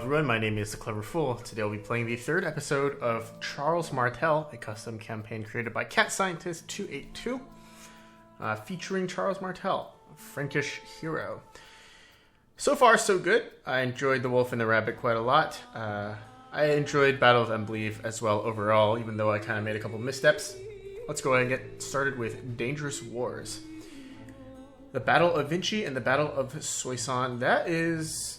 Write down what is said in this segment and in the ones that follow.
everyone, my name is The Clever Fool. Today I'll be playing the third episode of Charles Martel, a custom campaign created by Cat Scientist 282, featuring Charles Martel, a Frankish hero. So far, so good. I enjoyed The Wolf and the Rabbit quite a lot. I enjoyed Battle of Embleave as well overall, even though I kind of made a couple missteps. Let's go ahead and get started with Dangerous Wars. The Battle of Vinci and the Battle of Soissons. That is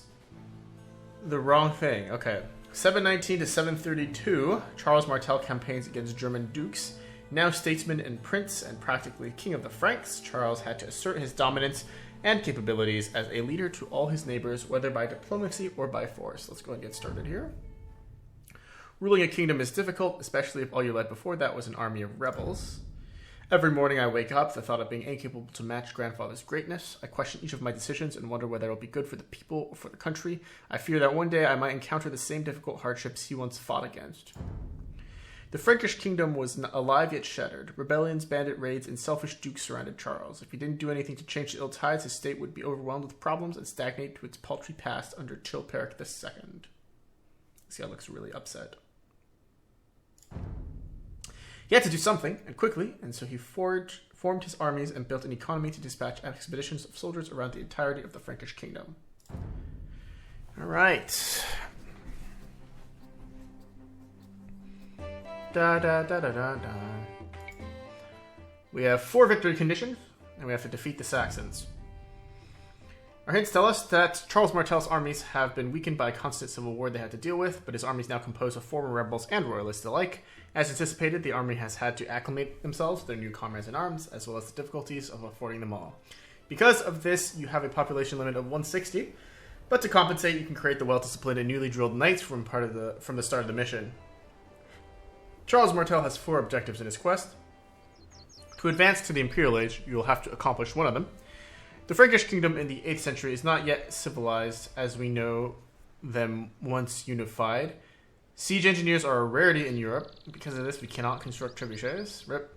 the wrong thing. Okay. 719 to 732, Charles Martel campaigns against German dukes. Now statesman and prince and practically king of the Franks, Charles had to assert his dominance and capabilities as a leader to all his neighbors, whether by diplomacy or by force. Let's go ahead and get started here. Ruling a kingdom is difficult, especially if all you led before that was an army of rebels. Every morning I wake up, the thought of being incapable to match grandfather's greatness. I question each of my decisions and wonder whether it will be good for the people or for the country. I fear that one day I might encounter the same difficult hardships he once fought against. The Frankish kingdom was alive yet shattered. Rebellions, bandit raids, and selfish dukes surrounded Charles. If he didn't do anything to change the ill tides, his state would be overwhelmed with problems and stagnate to its paltry past under Chilperic II. This guy looks really upset. He had to do something, and quickly, and so he formed his armies and built an economy to dispatch expeditions of soldiers around the entirety of the Frankish kingdom. Alright. We have 4 victory conditions, and we have to defeat the Saxons. Our hints tell us that Charles Martel's armies have been weakened by a constant civil war they had to deal with, but his army is now composed of former rebels and royalists alike. As anticipated, the army has had to acclimate themselves to their new comrades in arms, as well as the difficulties of affording them all. Because of this, you have a population limit of 160, but to compensate, you can create the well-disciplined and newly drilled knights from the start of the mission. Charles Martel has 4 objectives in his quest. To advance to the Imperial Age, you will have to accomplish one of them. The Frankish kingdom in the 8th century is not yet civilized as we know them once unified. Siege engineers are a rarity in Europe. Because of this, we cannot construct trebuchets. RIP.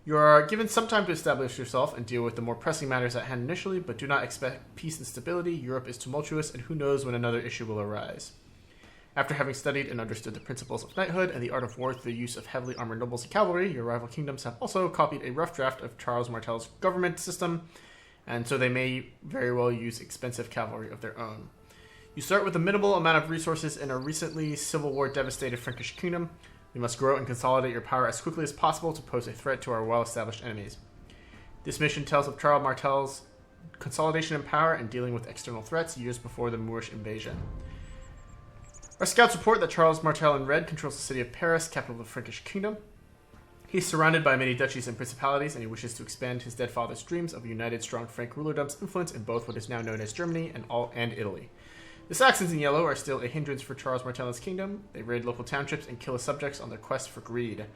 You are given some time to establish yourself and deal with the more pressing matters at hand initially, but do not expect peace and stability. Europe is tumultuous, and who knows when another issue will arise. After having studied and understood the principles of knighthood and the art of war through the use of heavily armored nobles and cavalry, your rival kingdoms have also copied a rough draft of Charles Martel's government system, and so they may very well use expensive cavalry of their own. You start with a minimal amount of resources in a recently civil war devastated Frankish kingdom. You must grow and consolidate your power as quickly as possible to pose a threat to our well-established enemies. This mission tells of Charles Martel's consolidation in power and dealing with external threats years before the Moorish invasion. Our scouts report that Charles Martel in red controls the city of Paris, capital of the Frankish kingdom. He's surrounded by many duchies and principalities, and he wishes to expand his dead father's dreams of a united, strong Frank rulerdom's influence in both what is now known as Germany and Italy. The Saxons in yellow are still a hindrance for Charles Martel's kingdom. They raid local townships and kill his subjects on their quest for greed.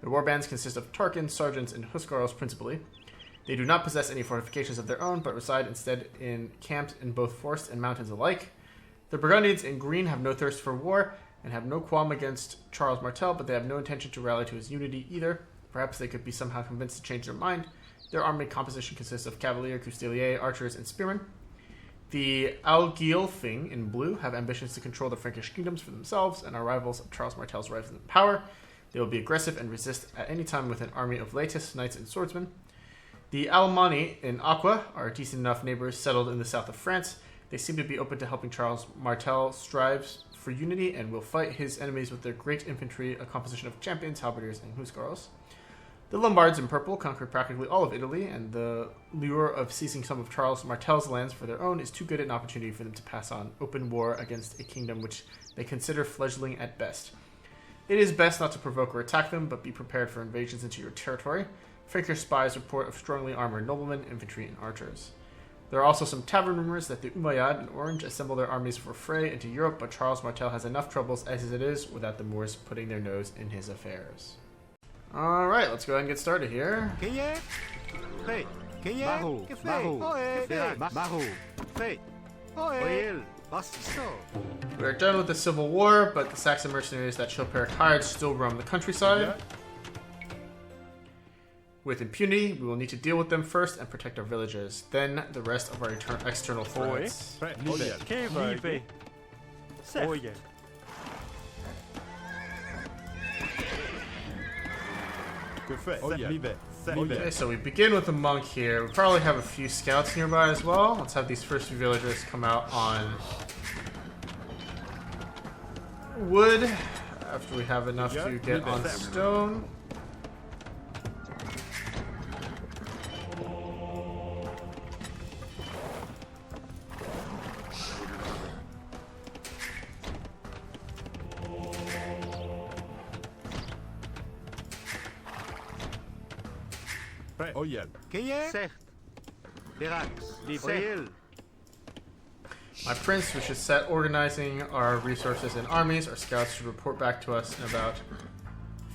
Their warbands consist of Tarkans, sergeants, and Huscarls principally. They do not possess any fortifications of their own, but reside instead in camps in both forests and mountains alike. The Burgundians in green have no thirst for war, and have no qualm against Charles Martel, but they have no intention to rally to his unity either. Perhaps they could be somehow convinced to change their mind. Their army composition consists of cavalier, custilier, archers, and spearmen. The Alfgiolfing in blue have ambitions to control the Frankish kingdoms for themselves and are rivals of Charles Martel's rise in power. They will be aggressive and resist at any time with an army of Latis, knights, and swordsmen. The Alemmani in aqua are decent enough neighbors settled in the south of France. They seem to be open to helping Charles Martel strives for unity and will fight his enemies with their great infantry, a composition of champions, halberdiers, and huscarls. The Lombards in purple conquered practically all of Italy, and the lure of seizing some of Charles Martel's lands for their own is too good an opportunity for them to pass on open war against a kingdom which they consider fledgling at best. It is best not to provoke or attack them, but be prepared for invasions into your territory. Frankish spies report of strongly armored noblemen, infantry, and archers. There are also some tavern rumors that the Umayyad in orange assemble their armies for fray into Europe, but Charles Martel has enough troubles as it is without the Moors putting their nose in his affairs. Alright, let's go ahead and get started here. We're done with the Civil War, but the Saxon mercenaries that Chilperic hired still roam the countryside. With impunity, we will need to deal with them first and protect our villages. Then the rest of our external threats. Oh yeah. Que fait? Oh yeah. Okay, so we begin with the monk here. We probably have a few scouts nearby as well. Let's have these first few villagers come out on wood after we have enough to get on stone. Oh yeah. Certes. Verax. Livreel. My prince, we should set organizing our resources and armies. Our scouts should report back to us in about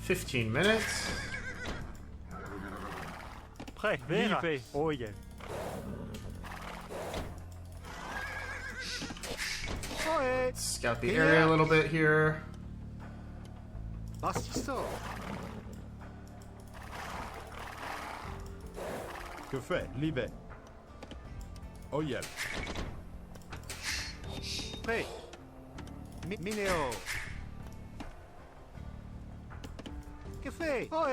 15 minutes. Prêt. Livré. Oh yeah. Scout the area a little bit here. Bastisso. Que fait? Libé. Oh yeah. Prêt. Mineo. Que fait? Oh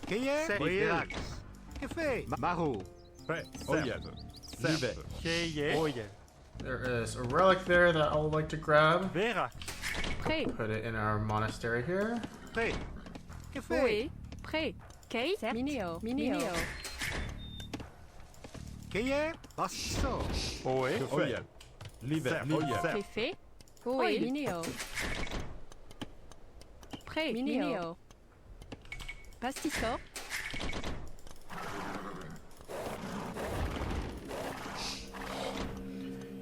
yeah. Verax. Que fait? Maro. Prêt. Oh yeah. Libé. Oh yeah. There is a relic there that I would like to grab. Verax. Prêt. Put it in our monastery here. Prêt. Que fait? Oui. Prêt. Kay. Mineo. Mineo. Keye. Bastisso. Oh yeah. Que fait? Libé. Oh yeah. C'est fait. Oui. Mineo. Prêt. Mineo. Pastisso.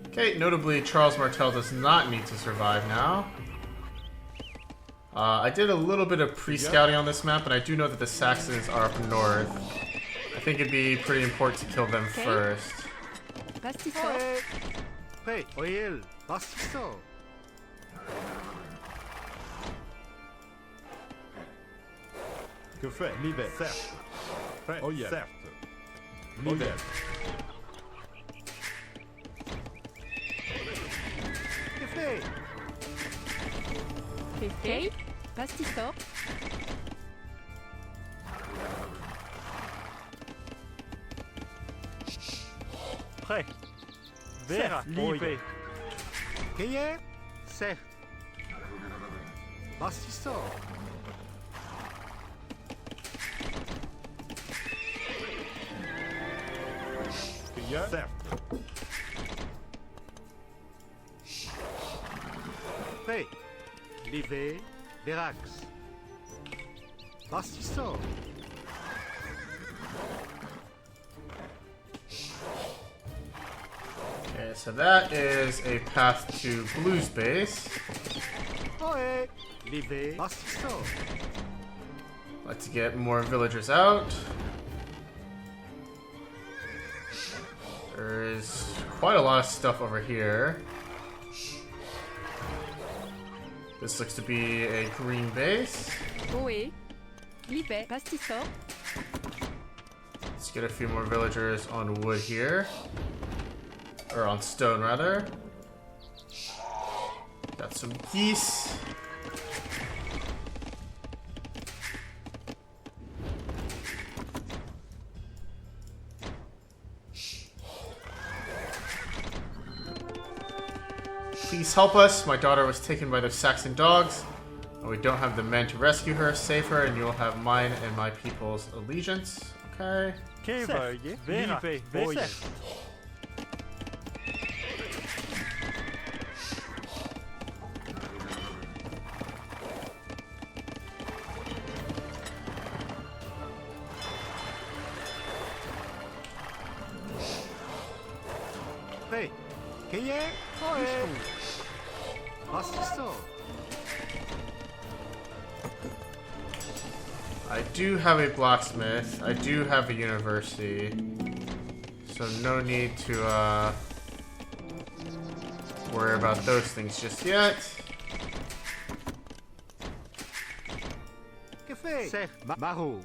Okay, notably, Charles Martel does not need to survive now. I did a little bit of pre-scouting on this map, and I do know that the Saxons are up north. I think it'd be pretty important to kill them first. Pastisso. Prêt. Oil. Bastisso. Que fait? Libé. Certes. Prêt. Oh yeah. Certes. Libé. Que fait? C'est fait. Pastisso. Prêt. Verax. Livré. Keye. Certes. Bastisso. Certes. Prêt. Livré. Verax. Bastisso. Okay, so that is a path to Blue's base. Oe. Livré. Bastisso. Let's get more villagers out. There is quite a lot of stuff over here. This looks to be a green base. Oui. Libé. Pastisso. Let's get a few more villagers on wood here. Or on stone, rather. Got some geese. Please help us. My daughter was taken by those Saxon dogs. And we don't have the men to rescue her, save her, and you'll have mine and my people's allegiance. Okay. Que veuille. Livré. Oh yeah. Prêt. Keye. Oe. Bastisso. I do have a blacksmith. I do have a university. So no need to worry about those things just yet. Que fait? Certes. Maro.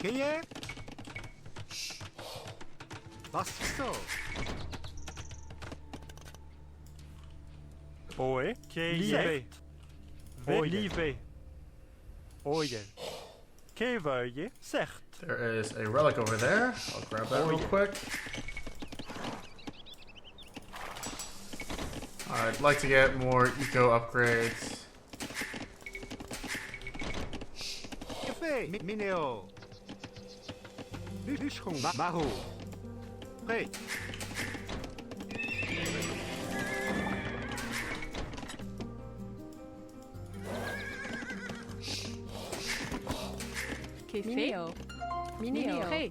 Qu'est-ce Bastisso. Oe. Live. Live. Oye. Que veuille. Certes. There is a relic over there. I'll grab that real quick. I'd like to get more eco upgrades. Café. Mineo. Bûcheron. Maro. Prêt. Mineo. Mineo. Prêt.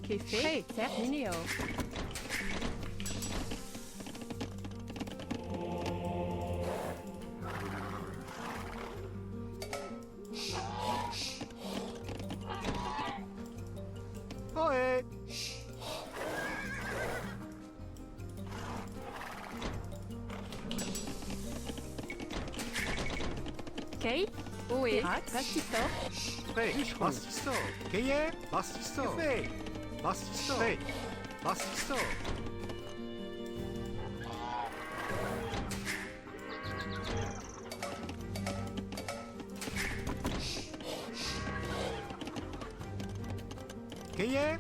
Prêt. Certes. Mineo. Ohé. Kay. Oe. Bastisso. Prêt. Bastisso. Qu'est-ce Bastisso. Café. Bastisso. Prêt. Bastisso. Qu'est-ce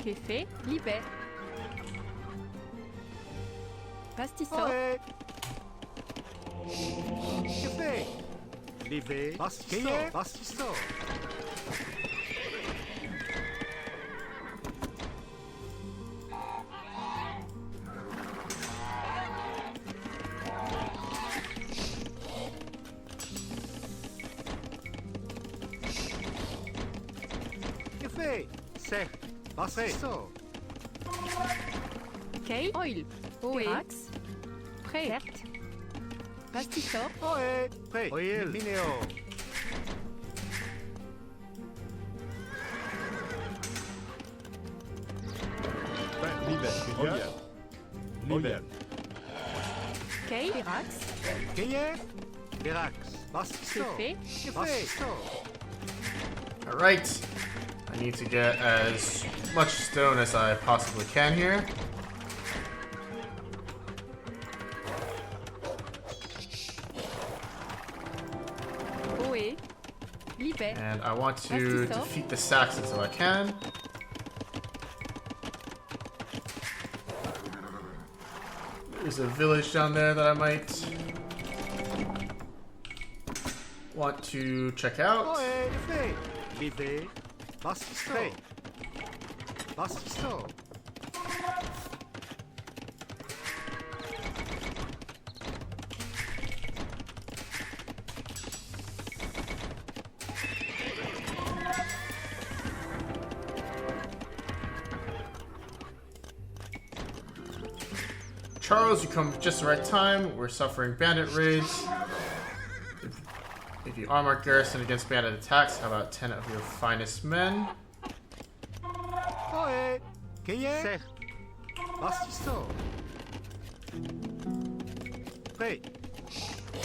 Café. Libé. Bastisso. Ohé. Café. Livé. Bastisso. Bastisso. Café. C'est. Bastisso. Kay. Oil. Oe. Prêt. Certes. Bastisso. Ohé. Prêt. Oil. Mineo. Live. Live. Kay. Qu'est-ce Virax. Bastisso. Café. Bastisso. Alright. I need to get as much stone as I possibly can here. Oe. Libé. And I want to Bastisso. defeat the Saxons if I can. There's a village down there that I might want to check out. Ohé. Café. Livé. Bastisso. Bastisso. Charles, you come just the right time. We're suffering bandit raids. If you arm our garrison against bandit attacks, how about 10 of your finest men? Ohé. Qu'est-ce Bastisso. Prêt.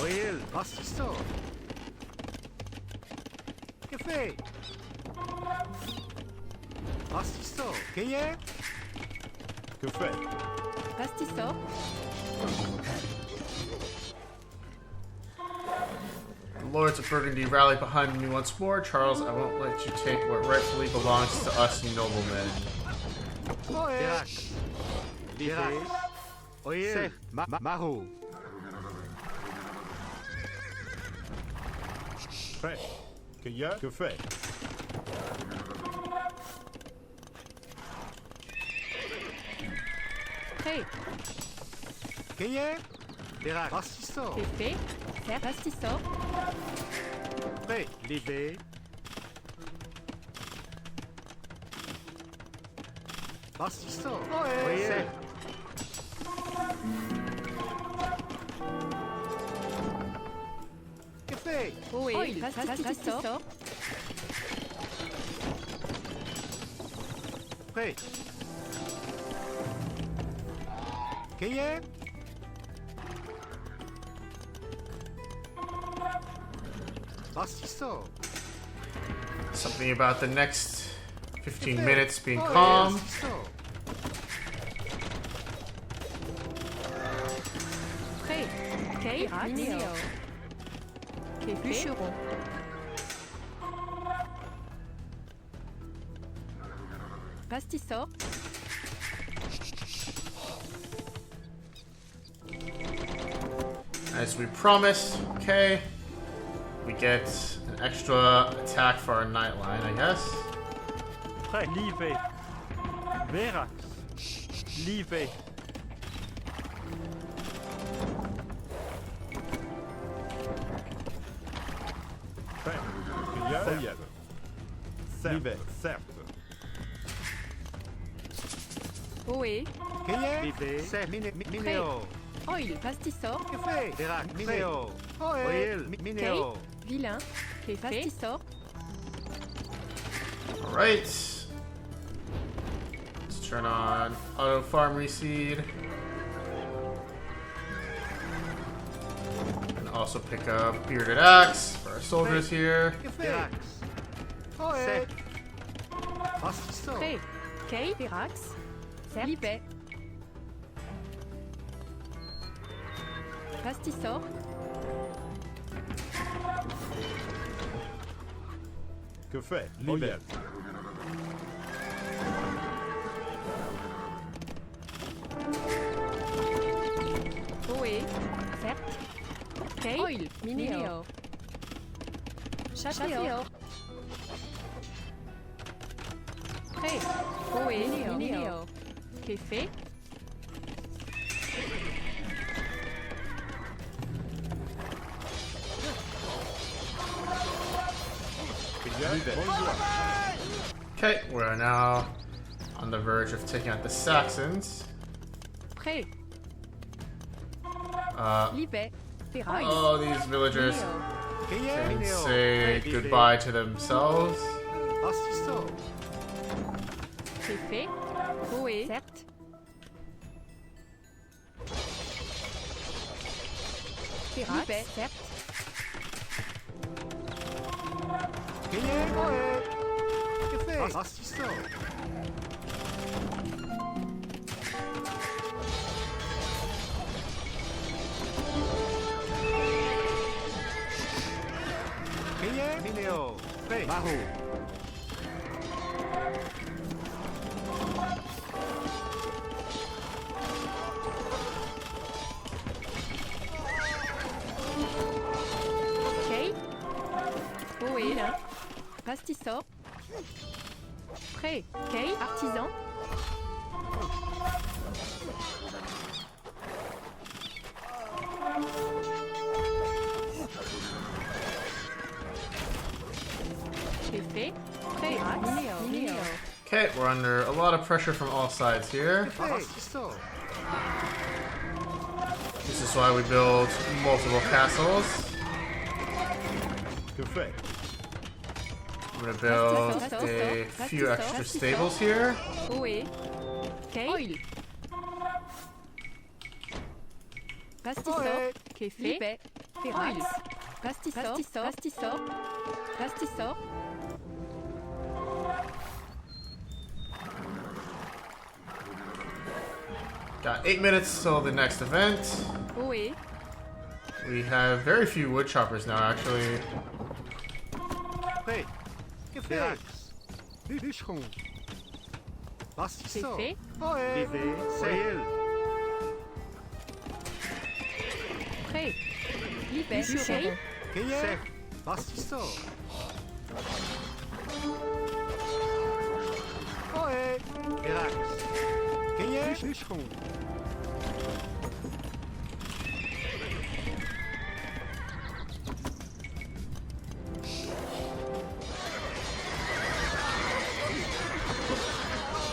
Oil. Bastisso. Café. Bastisso. Qu'est-ce Que fait Bastisso. The lords of Burgundy rally behind me once more. Charles, I won't let you take what rightfully belongs to us, you noblemen. Ohé. Virax. Livé. Oil. Maro. Prêt. Que fait Prêt. Qu'est-ce Virax. Bastisso. Café. Certes. Bastisso. Prêt. Livé. Bastisso. Ohé. Café. Oe. Bastisso. Prêt. Qu'est-ce Bastisso. Something about the next 15 minutes being Oh, calm. Bastisso. Prêt. Kay, Mineo. Bûcheron. Pastisor. As we promised, okay. We get an extra attack for our night line, I guess. Prêt. Livet. Verax. Livet. Prêt. Que Oyen. Livet. Certes. Oé. Keye. Livet. Sef. Mineo. Oil. Pastisor. Que fait? Verac. Mineo. Oil. Mineo. Vilain. Pastisor. Alright. Let's turn on auto farm reseed. And also pick up bearded axe for our soldiers here. Que fait? Verax. Sef. Bastisso. Prêt. Kay, Verax. Libet. Pastisor. Que fait? Oyen. Oé. Certes. Kay. Oil. Mineo. Chasseur. Prêt. Oé. Mineo. Kéfé. Livet. Okay, we're now on the verge of taking out the Saxons. Prêt. Libet. Verax. Oh, these villagers Keye. can Mineo. say goodbye to themselves. Bastisso. Kéfé. Oé. Certes. Verax. Libet. Certes. Keye. Oe. Que fait? Bastisso. Keye. Mineo. Fait. Maru. Kay. Oé. Vilain. Pastisor. Prêt. Kay. Artisan. Kéfé. Prêt. Mineo. Okay, we're under a lot of pressure from all sides here. Bastisso. This is why we build multiple castles. Que fait? I'm gonna build a few extra stables here. Oé. Kay. Oil. Pastisor. Oé. Kéfé. Libet. Verax. Pastisor. Pastisor. Pastisor. Got 8 minutes till the next event. Oé. We have very few wood choppers now, actually. Prêt. Que fait? Verax. Bûcheron. Bastisso. Kéfé. Oe. Livet. Saël. Prêt. Libet. Bûcheron. Keye. Sef. Bastisso. Oe. Verax. Keye. Bûcheron.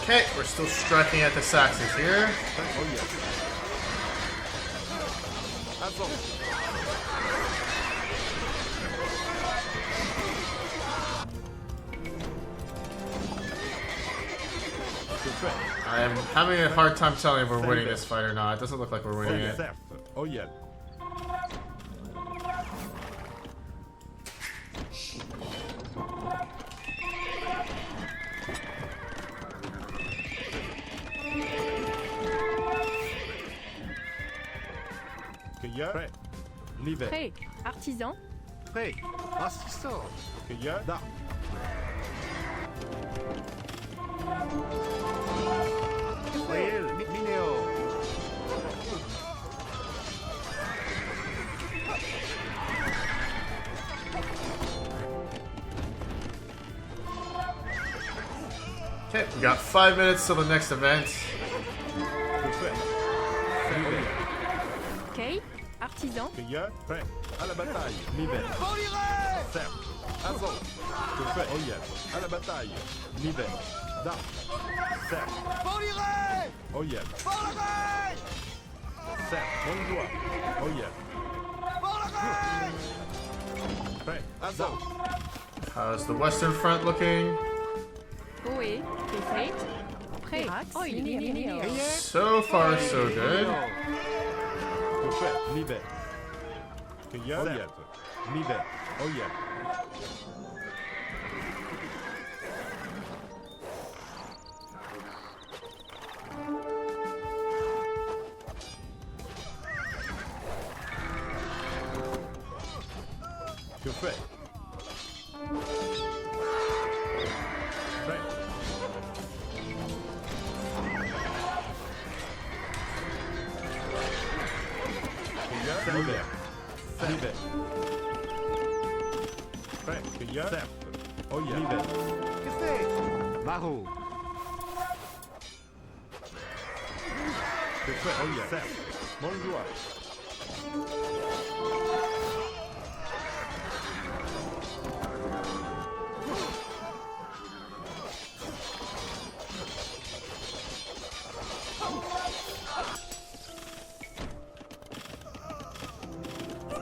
Okay, we're still striking at the Saxons here. Oyen. Avance. Que fait? I'm having a hard time telling if we're winning this fight or not. It doesn't look like we're winning it. Certes. Oyen. Cueilleur. Prêt. L'hiver. Prêt. Artisan. Prêt. Assistant. Cueilleur. Da. Royal. Minéo. Okay, we got 5 minutes till the next event. Que fait? L'hiver. Ok. Artisan. Cueilleur. Prêt. À la bataille. L'hiver. Cerf. Azot. Que fait? Oyel. À la bataille. L'hiver. Da. Cerf. Oyel. Cerf. Bonjour. Oyel. Prêt. Azot. How's the Western Front looking? Ohé. Fait. Prêt. Minéo. So far, so good. Que fait? L'hiver. Cueilleur. Oyel. L'hiver. Oyel. Que fait? Prêt. Cueilleur. L'hiver. L'hiver. Prêt. Cueilleur. Cerf. Oyel. L'hiver. Que fait? Maro. Que fait? Oyel. Cerf. Bonjour.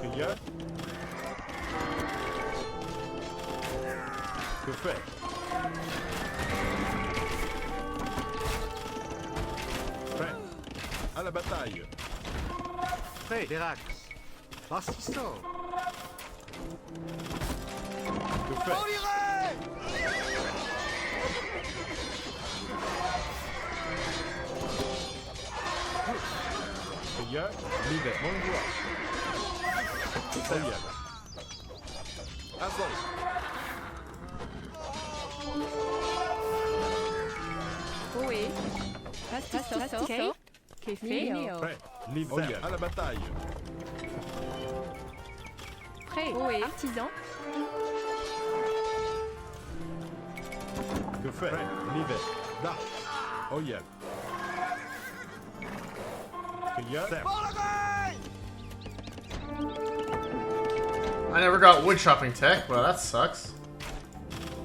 Cueilleur. Que fait? Prêt. À la bataille. Prêt. Verax. Assistant. Que fait? Cueilleur. L'hiver. Bonjour. Oyel. Azot. Ohé. Pastisson. Ok. Minéo. Prêt. L'hiver. Oyel. À la bataille. Prêt. Ohé. Artisan. Que fait? Prêt. L'hiver. Da. Oyel. Cueilleur. Cerf. I never got wood chopping tech. Well, that sucks.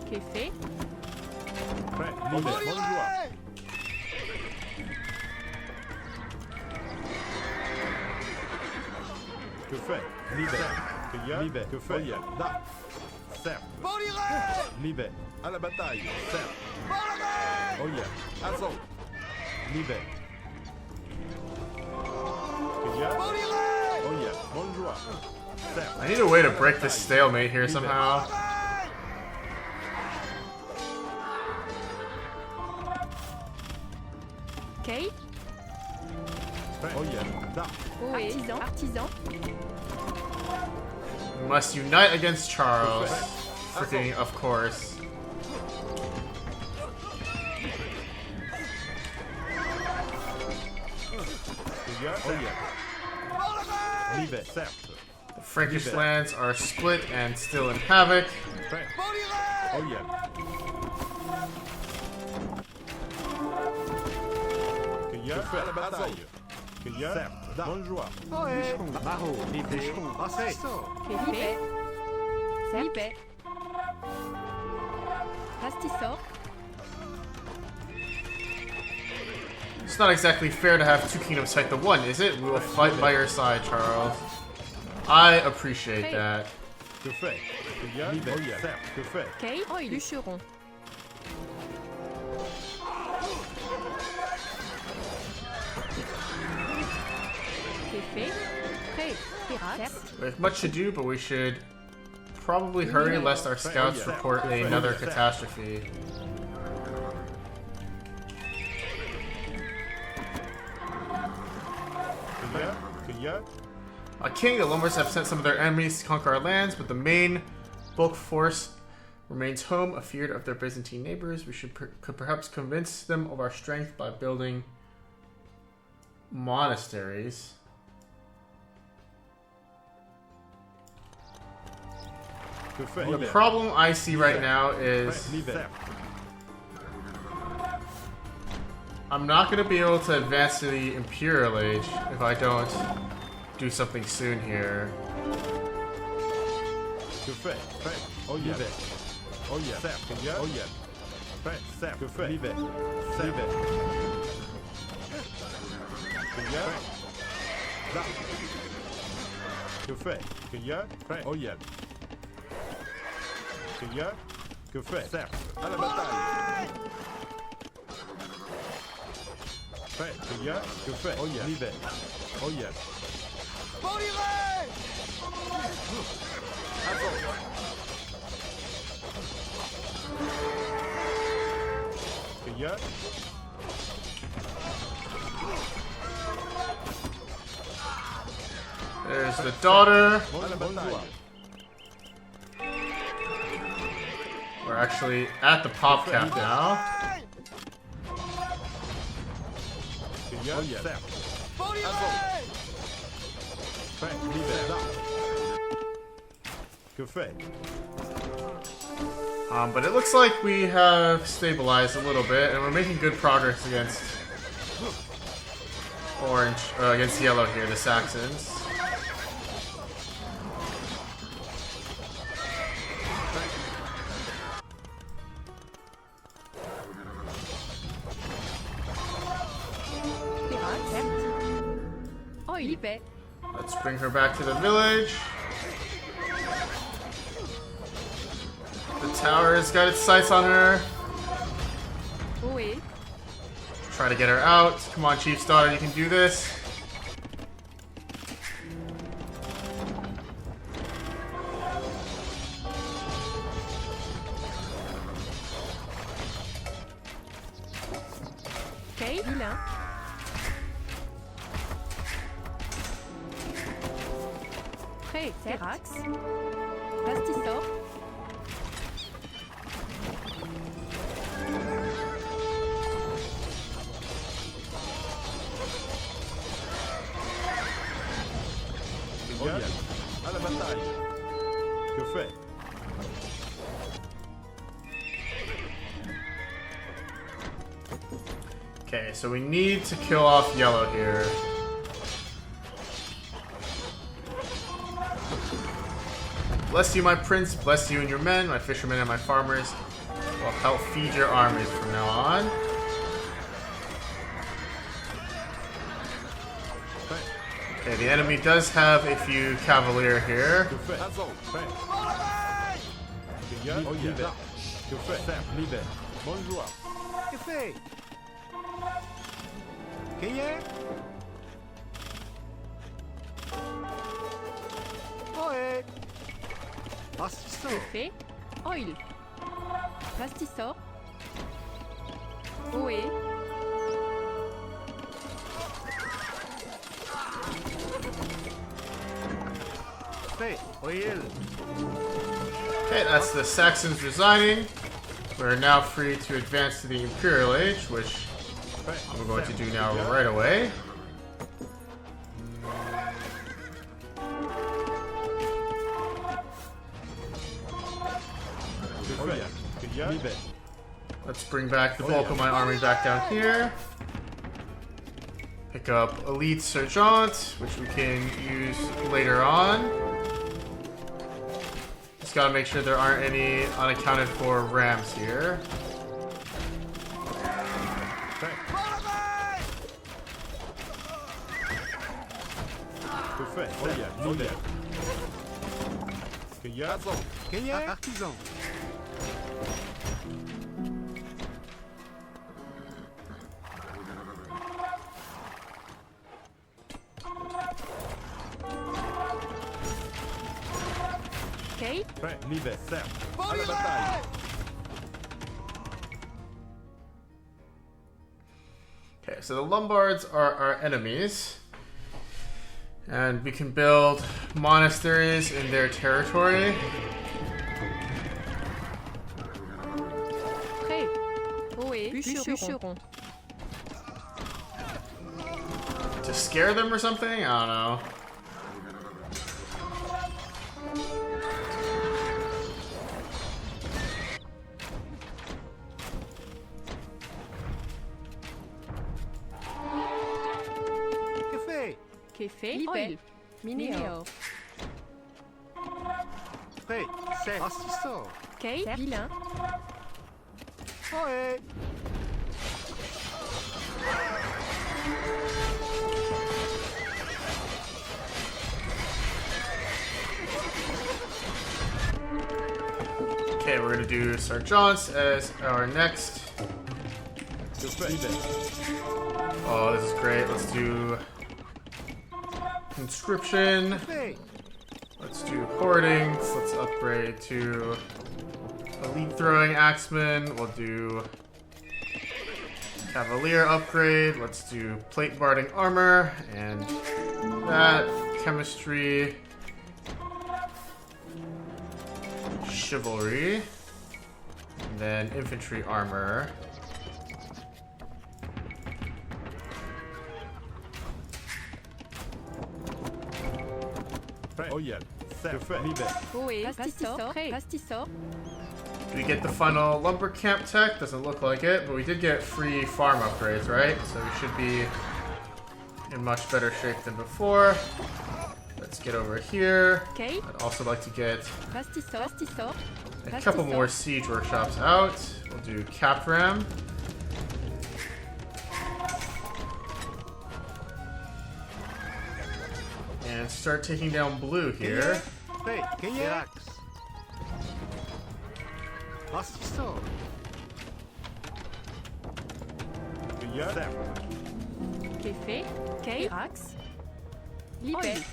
Ok. Fait. Prêt. L'hiver. Bonjour. Que fait? L'hiver. Cueilleur. L'hiver. Que fait? Oyel. Da. Cerf. L'hiver. À la bataille. Cerf. Oyel. Azot. L'hiver. Cueilleur. Oyel. Bonjour. Cerf. I need a way to break this stalemate here somehow. Ok. Prêt. Oyel. Da. Ohé. Artisan. We must unite against Charles. Freaking, of course. Cueilleur. Oyel. L'hiver. Cerf. The Frankish lands are split and still in havoc. Prêt. Oyel. Cueilleur. À la bataille. Cueilleur. Cerf. Da. Bonjour. Maro. Assistant. Ok. Fait. Cerf. Pastisson. It's not exactly fair to have two kingdoms fight the one, is it? We will fight by your side, Charles. I appreciate that. Que fait? Cueilleur. Oyel. Cerf. Que fait? Ok. Bûcheron. Ok. Fait. Prêt. Pirates. We have much to do, but we should probably hurry lest our scouts report another catastrophe. Cueilleur. Cueilleur. King, the Lombards have sent some of their enemies to conquer our lands, but the main bulk force remains home, afeared of their Byzantine neighbors. We could perhaps convince them of our strength by building monasteries. The problem I see right now is I'm not going to be able to advance to the Imperial Age if I don't do something soon here. Oh yeah. Oh yeah. Oh yeah. Que fait? Livet. Livet. Que fait? Que y a? Oh yeah. Que y a? Que fait? À la bataille. Fait. Que y a? Que fait? Oh yeah. Livet. Oh yeah. Que y a? There's the daughter. We're actually at the pop cap now. But it looks like we have stabilized a little bit, and we're making good progress against orange, against yellow here, the Saxons. Let's bring her back to the village. The tower has got its sights on her. Oui. Try to get her out. Come on, Chief's daughter, you can do this. Okay, vilain. Prêt, Serax. Pastissor. À la bataille. Que fait? Okay, so we need to kill off yellow here. Bless you, my prince. Bless you and your men, my fishermen and my farmers. Will help feed your armies from now on. Okay, the enemy does have a few cavalier here. Bonjour. Que fait? Que y est? Ohé. Pastissor. Fait. Oil. Pastissor. Oui. Fait. Oil. Okay, that's the Saxons resigning. We're now free to advance to the Imperial Age, which we're going to do now right away. Let's bring back the bulk of my army back down here. Pick up Elite Sergeant, which we can use later on. Just gotta make sure there aren't any unaccounted for rams here. Artisan. Okay. Prêt, l'hiver, serre. À la bataille. Okay, so the Lombards are our enemies. And we can build monasteries in their territory. Prêt. Ohé. Bûcheron. To scare them or something? I don't know. Café. Oil. Minéo. Prêt. C'est. Assistant. Kate. Vilain. Ouais. Okay, we're gonna do Sergeants as our next. Oh, this is great. Let's do Conscription. Let's do Hoardings. Let's upgrade to Elite Throwing Axeman. We'll do Cavalier upgrade. Let's do Plate Barding Armor. And that. Chemistry. Chivalry. And then Infantry Armor. Oh yeah. Ohé. Pastissor. Pastissor. Do we get the final lumber camp tech? Doesn't look like it, but we did get free farm upgrades, right? So we should be in much better shape than before. Let's get over here. Okay. I'd also like to get Pastissor. Pastissor. a couple more siege workshops out. We'll do Capram. And start taking down blue here. Prêt. Relax. Assistant. Café. Kate. Rax. Libé.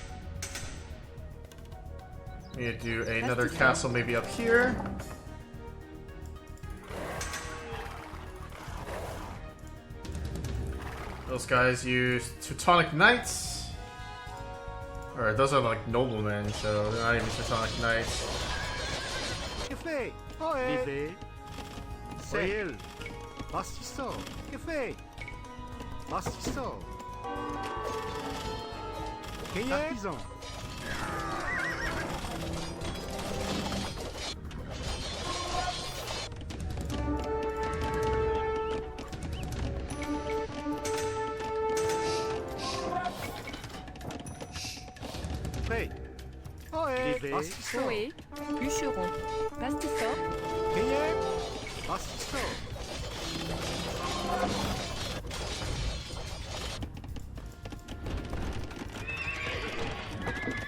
We need to do another castle maybe up here. Those guys use Teutonic Knights. Or those are like noblemen, so they're not even Teutonic Knights. Café. Ouais. Livé. C'est. Assistant. Café. Assistant. Artisan. Prêt. Ouais. Assistant. Ohé. Bûcheron. Pastissor. Gagné. Assistant.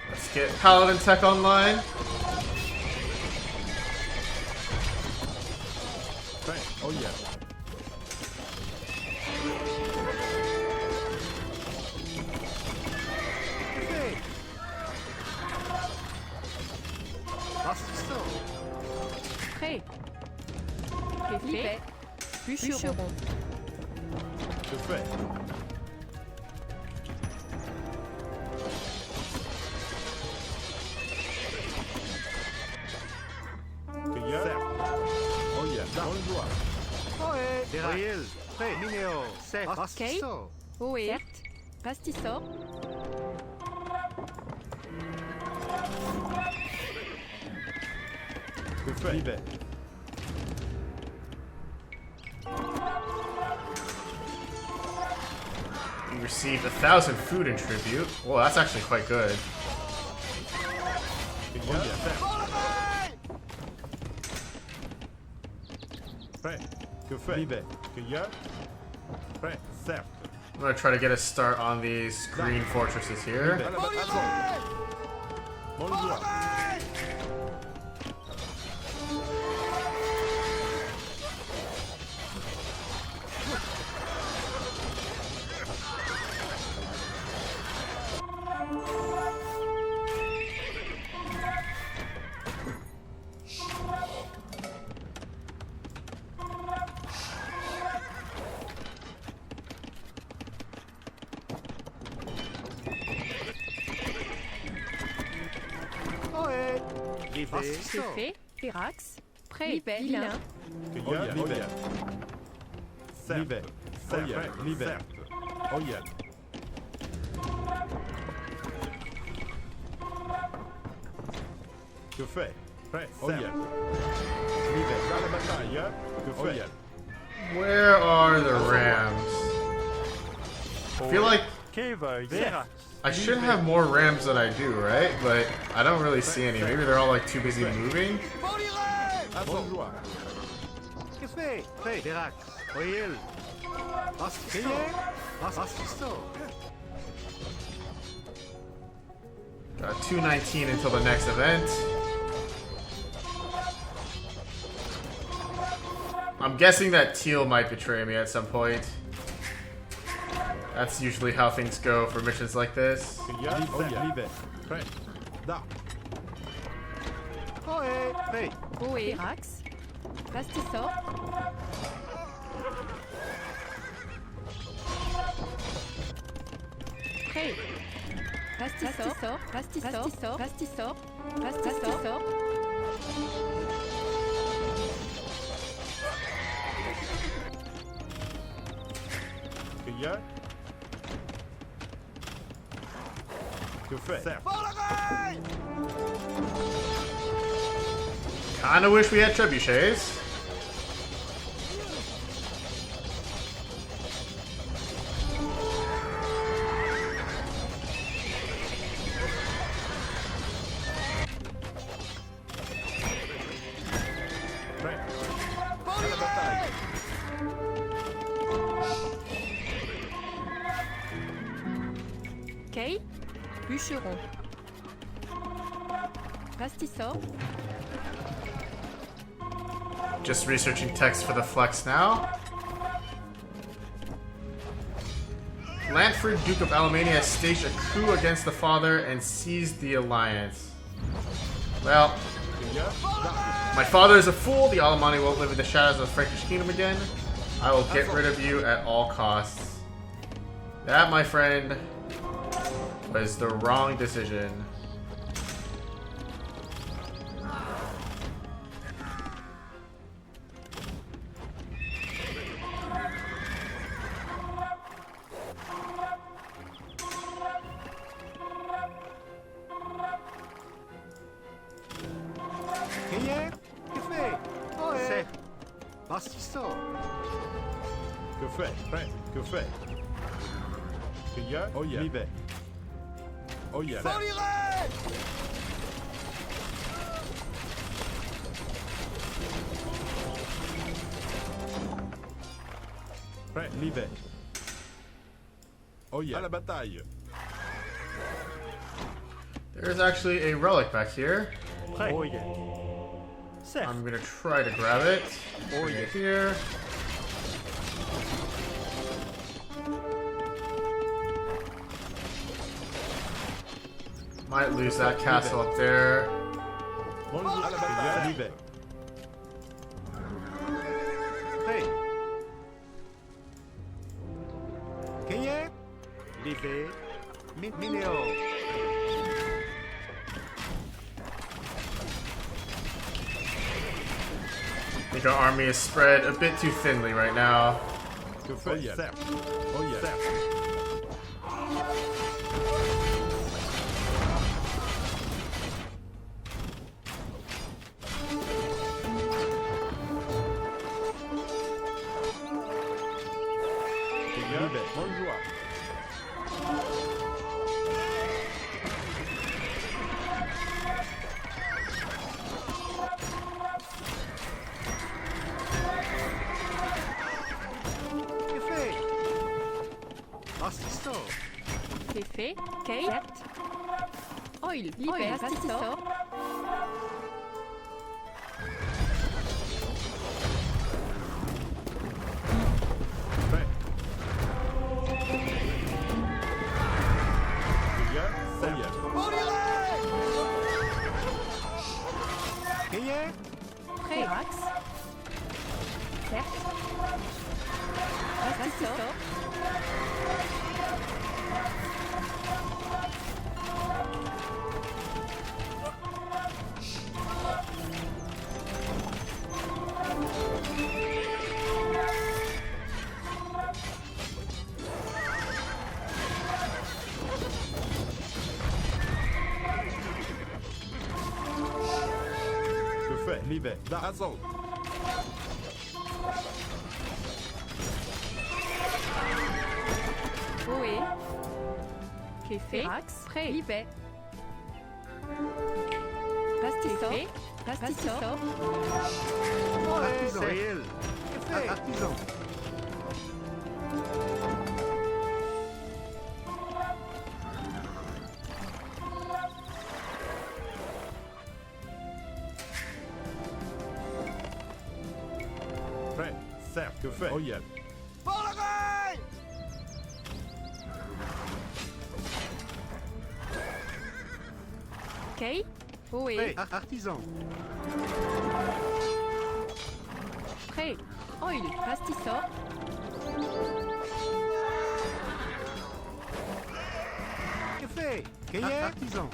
Let's get Paladin Tech online. Oh yeah. Café. Assistant. Prêt. Café. Bûcheron. Je fais. Oh yeah. Dans le doigt. Ouais. Réel. Prêt. Minéo. C'est. Assistant. Ohé. Certes. Pastissor. Je fais. We received 1,000 food in tribute. Well, that's actually quite good. Oh yeah. Prêt. Que fait? Libé. Cueilleur. Prêt. Certes. I'm gonna try to get a start on these green fortresses here. Dans le doigt. Libe. C'est fait. Pérax. Prêt. Vilain. Cueilleur. Libe. Libe. Cueilleur. Libe. Oyen. Que fait? Prêt. Oyen. Libe. Dans la bataille. Que fait? Oyen. Where are the rams? I feel like Kever, Verax. I should have more rams than I do, right? But I don't really see any. Maybe they're all like too busy moving. Bon joueur. Que fait? Prêt. Verax. Oyel. Assisto. Assisto. Got 219 until the next event. I'm guessing that Teal might betray me at some point. That's usually how things go for missions like this. Cueilleur. Oyen. Libe. Prêt. Da. Oé. Prêt. Boé. Pérax. Bastissor. Prêt. Bastissor. Bastissor. Bastissor. Bastissor. Cueilleur. Que fait? Kinda wish we had trebuchets. Prêt. À la bataille. Kay. Bûcheron. Bastissor. Just researching text for the flex now. Lantford, Duke of Alemmania, has staged a coup against the father and seized the alliance. Well, Cueilleur. Da. my father is a fool. The Alemanni won't live in the shadows of the Frankish kingdom again. I will get rid of you at all costs. That, my friend, was the wrong decision. Cueilleur. Que fait? Oé. Assisto. Que fait? Prêt. Que fait? Cueilleur. Oyen. Libe. Oyen. Prêt. Libe. Oyen. À la bataille. There's actually a relic back here. Prêt. Oye. Certes. I'm gonna try to grab it. Right here. Might lose that castle up there. Bon joueur. À la bataille. Libe. Prêt. Cueilleur. Libe. Mineo. I think our army is spread a bit too thinly right now. Que fait? Oyen. Oyen. Libe. Bon joueur. Que fait? Assisto. C'est fait. Kay. Certes. Oil. Libère. Bastissor. Prêt. Cueilleur. Oyen. Cueilleur. Pérax. Certes. Bastissor. fait. Livet. Da. Assaut. Ohé. Qui fait Rax. Prêt. Libet. Rastisso. Rastisso. Artisan. Réel. Artisan. Prêt. Cerf. Que fait? Oh yeah. Ok. Ohé. Artisan. Prêt. Oil. Rastisso. Que fait? Cueillir. Artisan.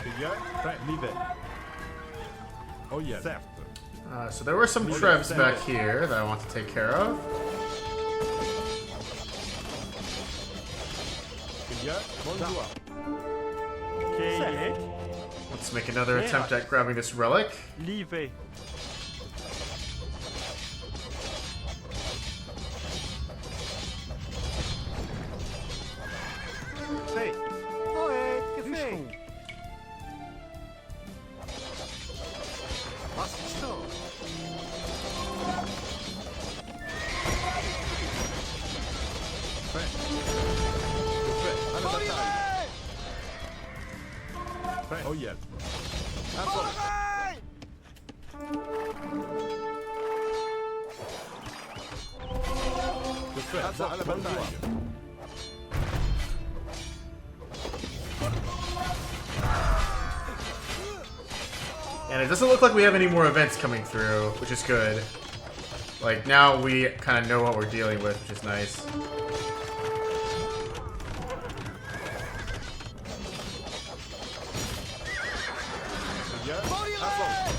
Cueilleur. Prêt. Livet. Oh yeah. Cerf. So there were some Trevs back here that I want to take care of. Cueilleur. Bonjour. Cueillir. Let's make another attempt at grabbing this relic. Livet. Fait. Ohé. Que fait? Rastisso. Prêt. Que fait? À la bataille. Prêt. Oh yeah. Assaut. Que fait? À la bataille. And it doesn't look like we have any more events coming through, which is good. Like, now we kind of know what we're dealing with, which is nice. Cueilleur. Assaut.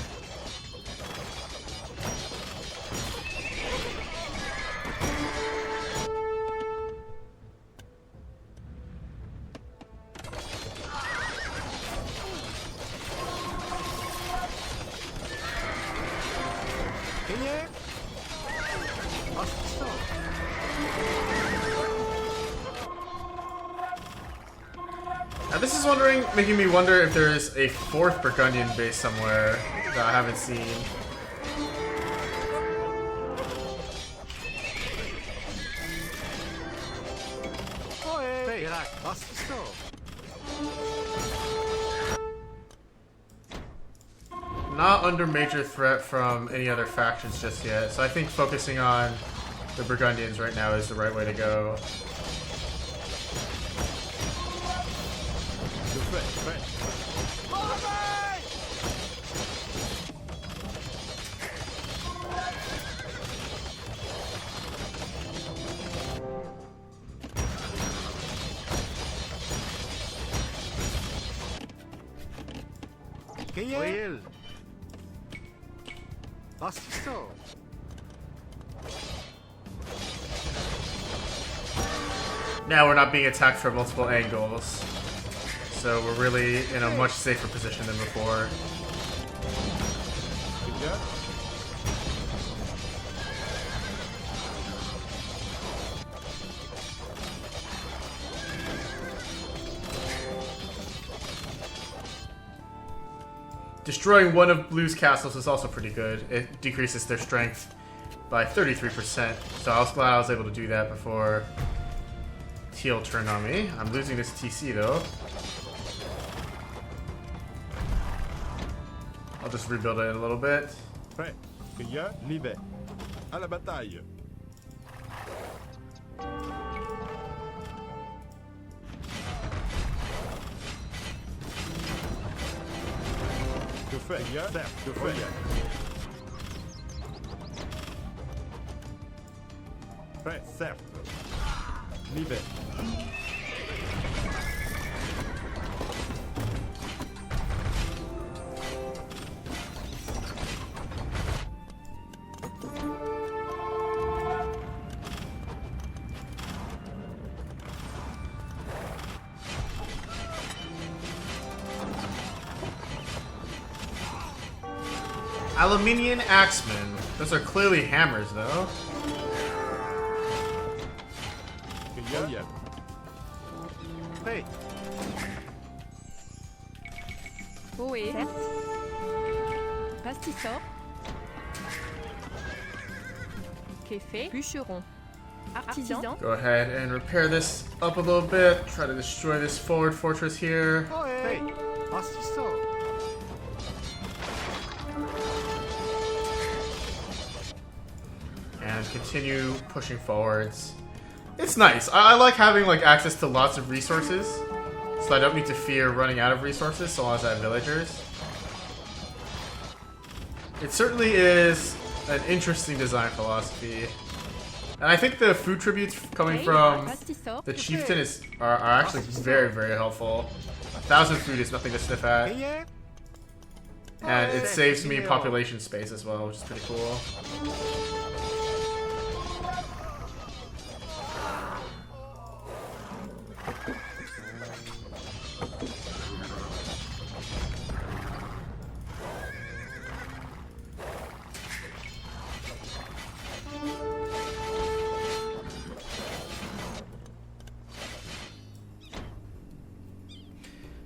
Cueillir. Rastisso. Now this is making me wonder if there's a fourth Burgundian base somewhere that I haven't seen. Ohé. Fait. Rastisso. Not under major threat from any other factions just yet, so I think focusing on the Burgundians right now is the right way to go. Que fait? Prêt. Cueillir. Réel. Rastisso. Now we're not being attacked from multiple angles, so we're really in a much safer position than before. Cueilleur. Destroying one of Blue's castles is also pretty good. It decreases their strength by 33%, so I was glad I was able to do that before Teal turned on me. I'm losing this TC though. I'll just rebuild it in a little bit. Prêt. Cueilleur. Livet. À la bataille. Que fait? Cueilleur. Cerf. Que fait? Prêt. Cerf. Livet. Alemmanian axemen. Those are clearly hammers, though. Yo-yo. Prêt. Ohé. Pastisseur. Qu'est fait? Bûcheron. Artisan. Go ahead and repair this up a little bit. Try to destroy this forward fortress here. Prêt. Assistant. And continue pushing forwards. It's nice. I like having like access to lots of resources, so I don't need to fear running out of resources so long as I have villagers. It certainly is an interesting design philosophy. And I think the food tributes coming from the chieftain are actually very, very helpful. 1,000 food is nothing to sniff at. And it saves me population space as well, which is pretty cool.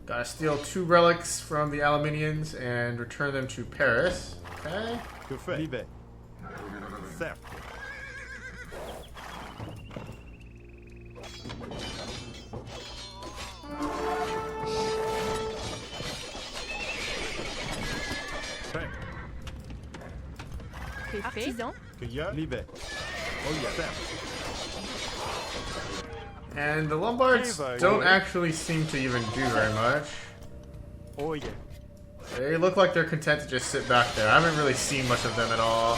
Gotta steal 2 relics from the Alemmanians and return them to Paris. Okay. Que fait? Libé. Certes. Prêt. Artisan. Que y a? Libé. Oh yeah. Certes. And the Lombards don't actually seem to even do very much. Oh yeah. They look like they're content to just sit back there. I haven't really seen much of them at all.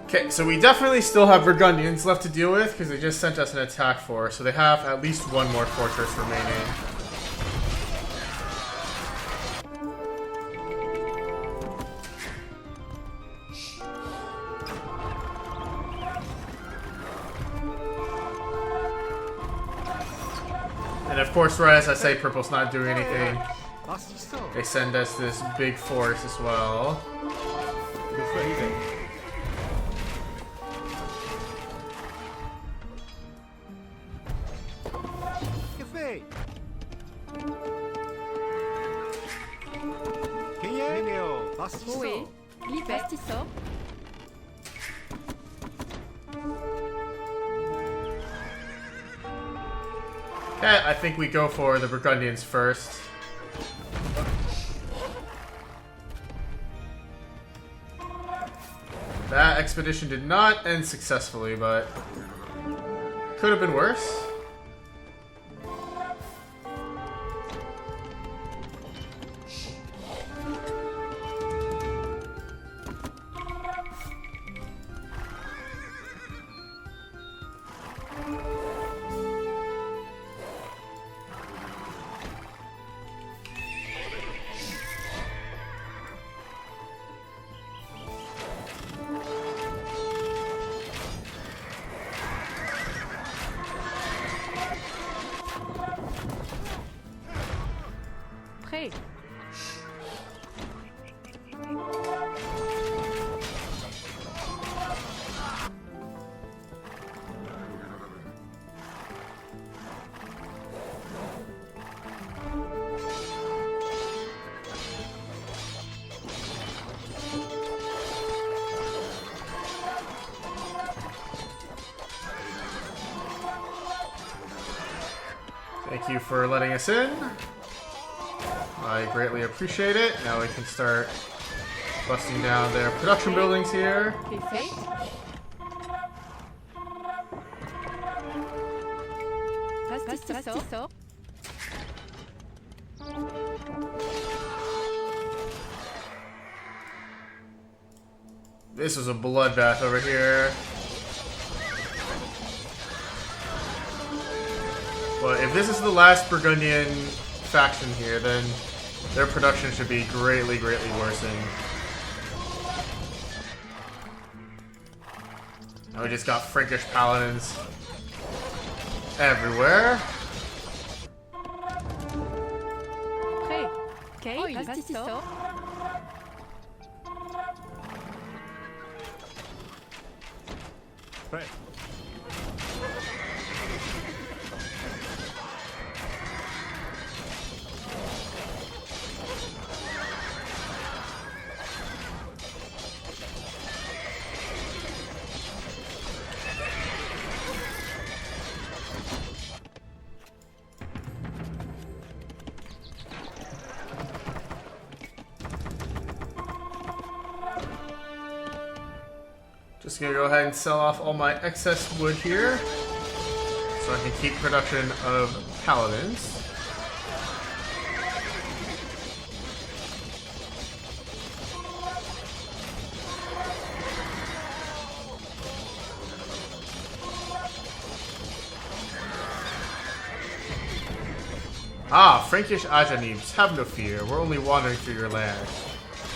Okay, so we definitely still have Burgundians left to deal with because they just sent us an attack force, so they have at least 1 more fortress remaining. And of course, right as I say, purple's not doing anything. They send us this big force as well. Ohé. Pastisseur. Okay, I think we go for the Burgundians first. That expedition did not end successfully, but could have been worse. Prêt. Thank you for letting us in. I greatly appreciate it. Now we can start busting down their production buildings here. Qu'est fait? Pastisseur. This was a bloodbath over here. But if this is the last Burgundian faction here, then their production should be greatly, greatly worsened. Now we just got Frankish paladins everywhere. Prêt. Okay, Vastisto. Prêt. Just gonna go ahead and sell off all my excess wood here so I can keep production of paladins. Ah, Frankish Ajanibs, have no fear. We're only wandering through your land.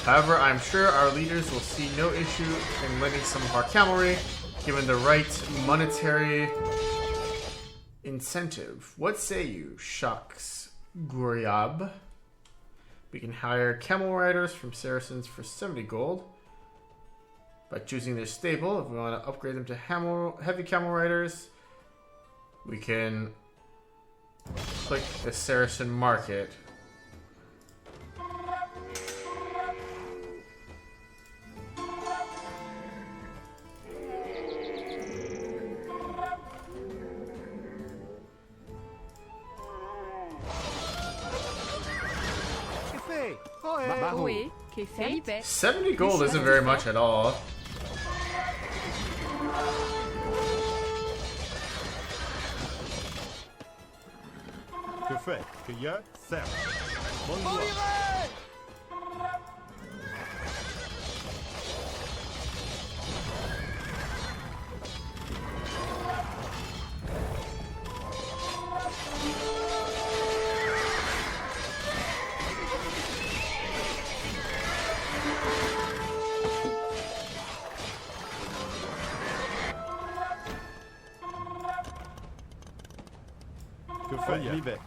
However, I'm sure our leaders will see no issue in lending some of our cavalry, given the right monetary incentive. What say you, Shaks Guriab? We can hire camel riders from Saracens for 70 gold by choosing their stable. If we want to upgrade them to heavy camel riders, we can click the Saracen market. Oui, que fait? 70 gold isn't very much at all. Que fait? Cueilleur, serre. Bonjour. Que fait? Libé.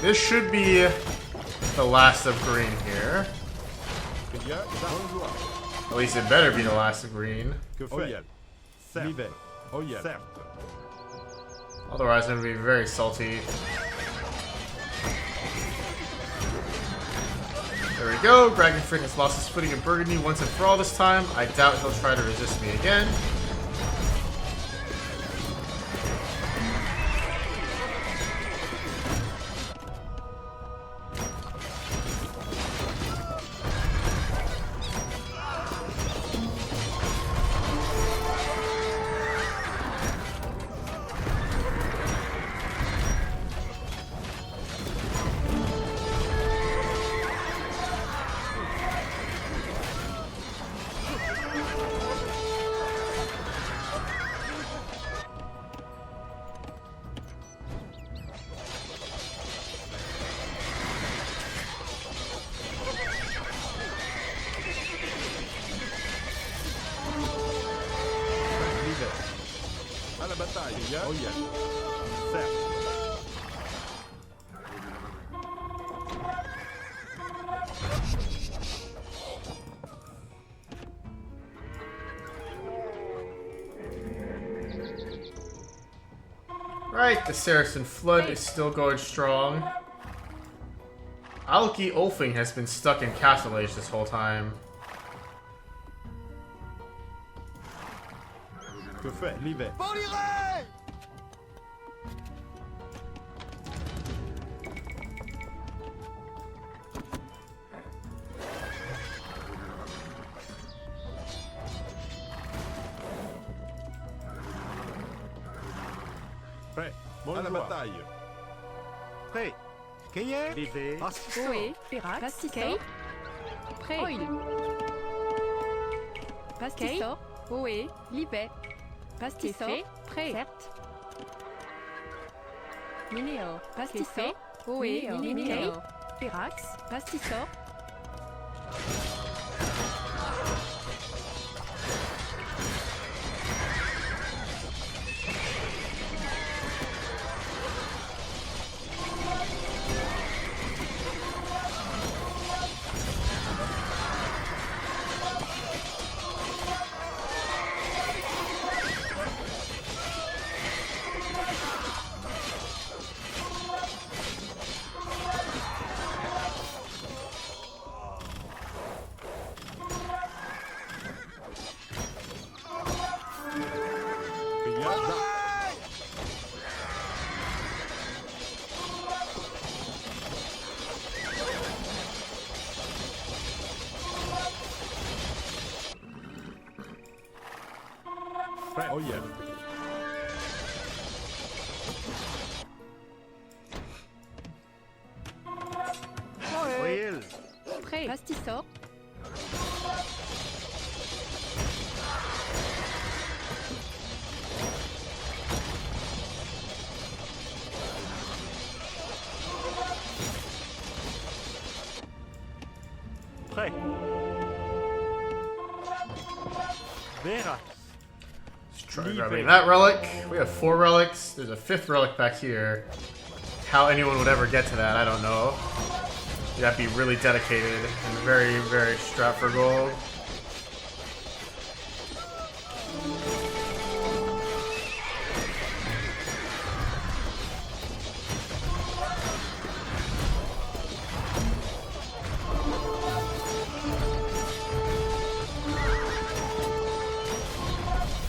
This should be the last of green here. At least it better be the last of green. Otherwise, I'm going to be very salty. There we go. Dragonfriend has lost his footing in Burgundy once and for all this time. I doubt he'll try to resist me again. la bataille. Oh yeah. Certes. Right, the Saracen flood is still going strong. Alfgiolfing has been stuck in Castle Age this whole time. Que fait l'hiver? Prêt. À la bataille. Prêt. Qu'est-ce? Vivez. Ohé, Férax, Pastisor. Prêt. Oil. Pastisor. Ohé, Libet. Pastisor. Prêt. Certes. Minéor. Pastisor. Ohé, Minéor. Férax. Pastisor. Oh yeah. Royal. Prêt. Pastisor. Prêt. Vera. Try grabbing that relic. We have 4 relics. There's a 5th relic back here. How anyone would ever get to that, I don't know. You'd have to be really dedicated and very, very strapped for gold.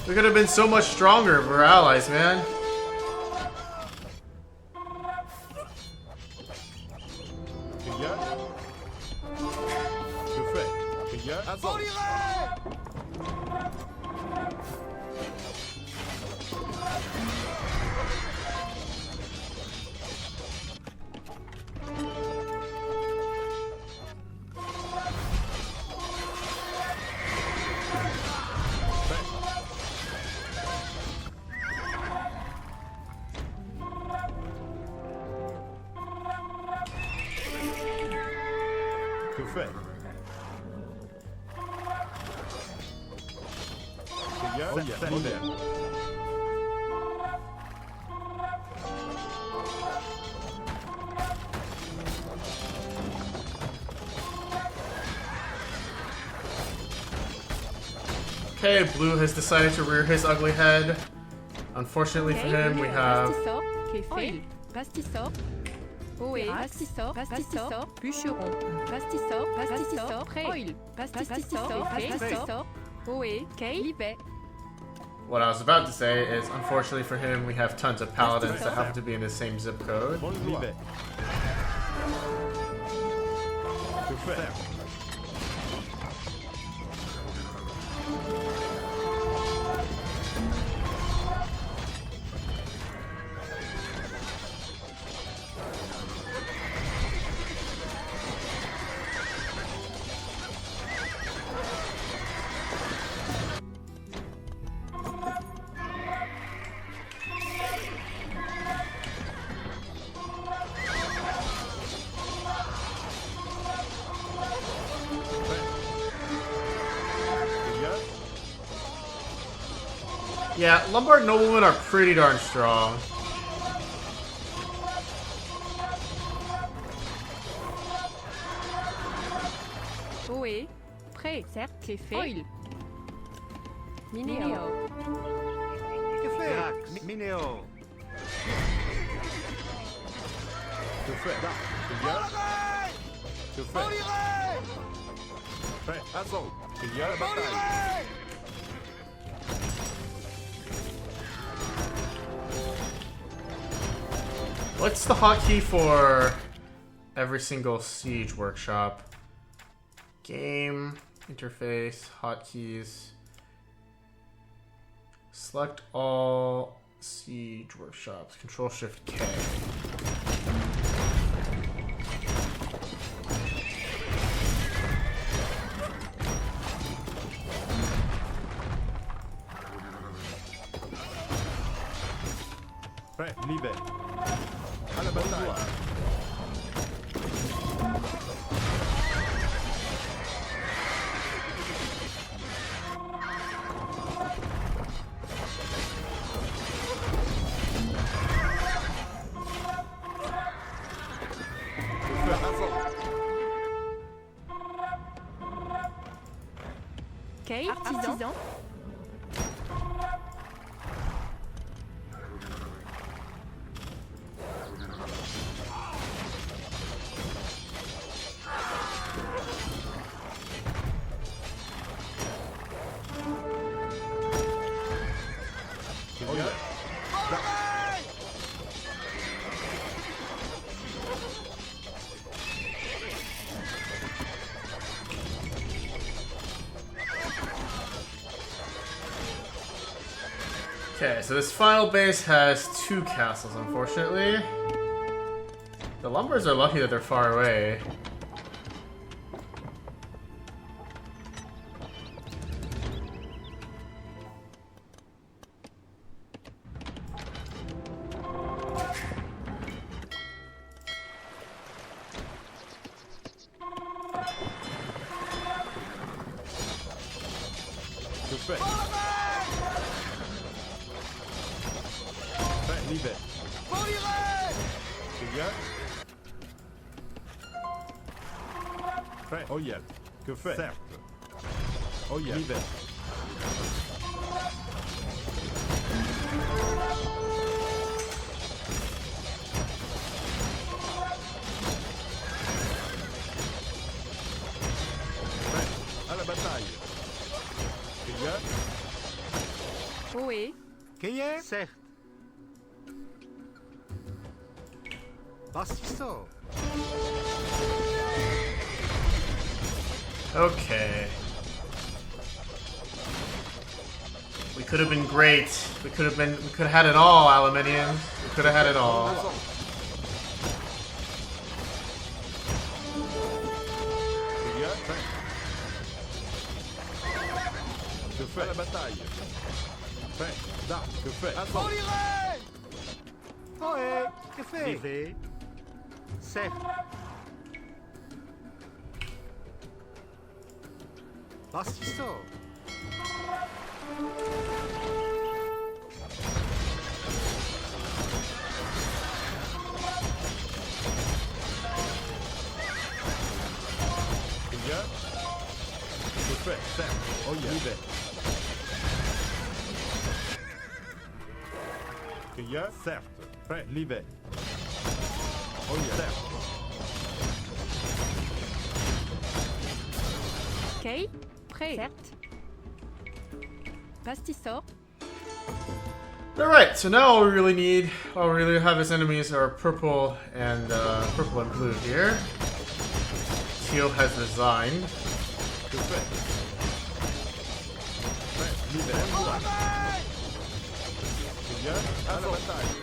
We could have been so much stronger if we were allies, man. Okay, Blue has decided to rear his ugly head. Unfortunately for him, we have... Oil. Pastisor. Ohé, Pastisor. Pastisor. Bûcheron. Pastisor. Pastisor. Prêt. Oil. Pastisor. Pastisor. Ohé, Kay. Libet. What I was about to say is, unfortunately for him, we have tons of paladins that happen to be in the same zip code. Yeah, Lombard noblemen are pretty darn strong. Ohé. Prêt. Certes. C'est fait. Oil. Minéo. Que fait? Minéo. Que fait? Da. Figure. Que fait? Prêt. Assaut. Figure la bataille. What's the hotkey for every single siege workshop? Game, interface, hotkeys. Select all siege workshops. Control Shift K. Prêt. L'hiver. À la bataille. Ok. Artisan. Okay, so this final base has 2 castles, unfortunately. The Lombards are lucky that they're far away. Que fait? Prêt. L'hiver. Figure. Prêt. Oh yeah. Que fait? Certes. Oh yeah. L'hiver. Prêt. À la bataille. Figure. Ohé. Qu'est-ce? Certes. Bastisso. Okay. We could have been great. We could have had it all, Alemmanians. We could have had it all. Figure. Prêt. Que fait? À la bataille. Prêt. Da. Que fait? Assaut. Ohé. Que fait? Rivet. Certes. Bastisso. Figure. Que fait? Certes. Oh yeah. L'hiver. Figure. Certes. Prêt. L'hiver. Oh yeah. Certes. Ok. Prêt. Certes. Pastisor. Alright, so now all we really need, all we really have as enemies are purple and blue here. Teal has resigned. Que fait? Prêt. L'hiver. Figure. À la bataille.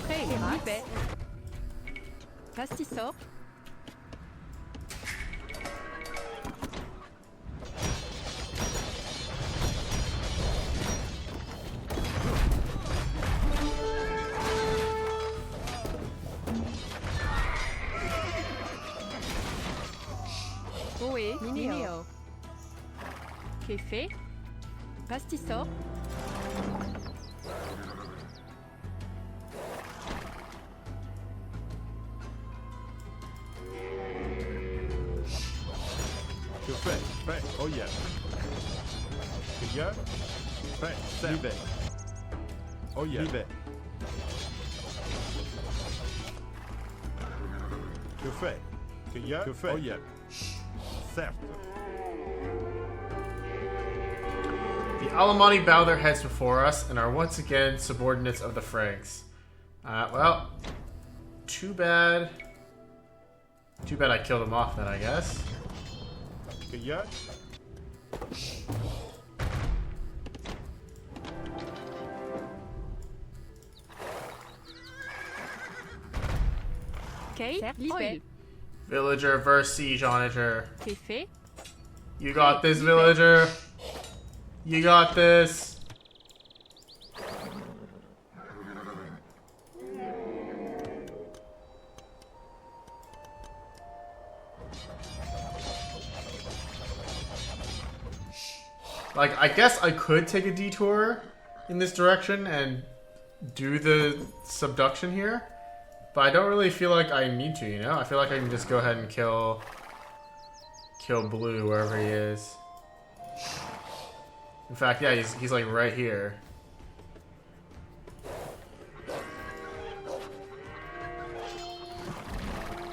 Prêt. Libet. Pastissor. Oé, Minéo. Café. Pastissor. Que fait? Prêt. Oh yeah. Cueilleur. Prêt. Serre. Libet. Oh yeah. Libet. Que fait? Cueilleur. Que fait? Oh yeah. Certes. The Alemanni bow their heads before us and are once again subordinates of the Franks. Well, too bad. Too bad I killed him off then, I guess. Cueilleur. Okay, Libet. Villager versus siege onager. Café. You got this, villager. You got this. Like, I guess I could take a detour in this direction and do the subduction here, but I don't really feel like I need to, you know? I feel like I can just go ahead and kill Blue wherever he is. In fact, yeah, he's like right here.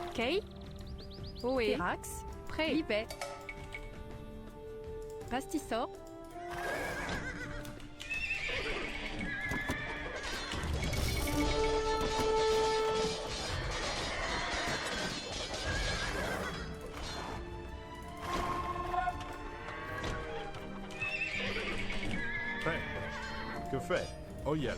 Okay. Oé. Ferax. Prêt. Libet. Pastissor. Prêt. Que fait? Oh yeah.